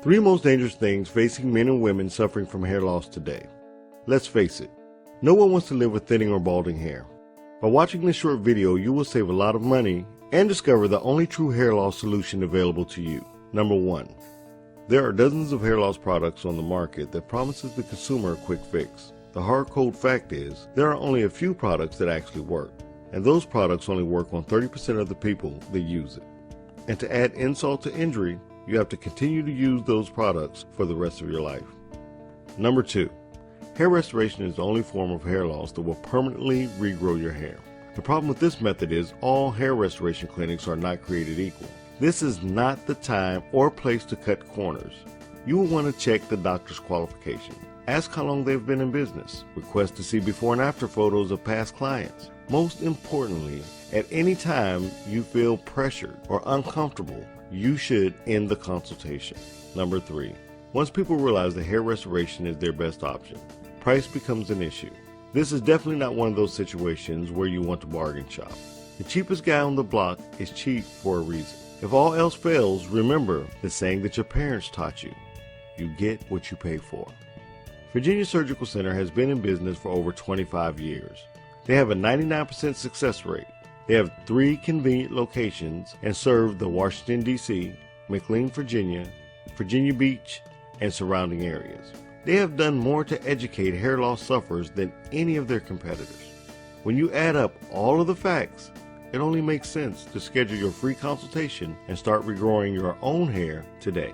Three most dangerous things facing men and women suffering from hair loss today. Let's face it, no one wants to live with thinning or balding hair. By watching this short video, you will save a lot of money and discover the only true hair loss solution available to you. Number 1. There are dozens of hair loss products on the market that promises the consumer a quick fix. The hard cold fact is, there are only a few products that actually work, and those products only work on 30% of the people that use it. And to add insult to injury, you have to continue to use those products for the rest of your life. Number 2. Hair restoration is the only form of hair loss that will permanently regrow your hair. The problem with this method is all hair restoration clinics are not created equal. This is not the time or place to cut corners. You will want to check the doctor's qualification. Ask how long they've been in business. Request to see before and after photos of past clients. Most importantly, at any time you feel pressured or uncomfortable, you should end the consultation. Number 3. Once people realize that hair restoration is their best option, price becomes an issue. This is definitely not one of those situations where you want to bargain shop. The cheapest guy on the block is cheap for a reason. If all else fails, remember the saying that your parents taught you: you get what you pay for. Virginia Surgical Center has been in business for over 25 years. They have a 99% success rate. They have 3 convenient locations and serve the Washington, D.C., McLean, Virginia, Virginia Beach, and surrounding areas. They have done more to educate hair loss sufferers than any of their competitors. When you add up all of the facts, it only makes sense to schedule your free consultation and start regrowing your own hair today.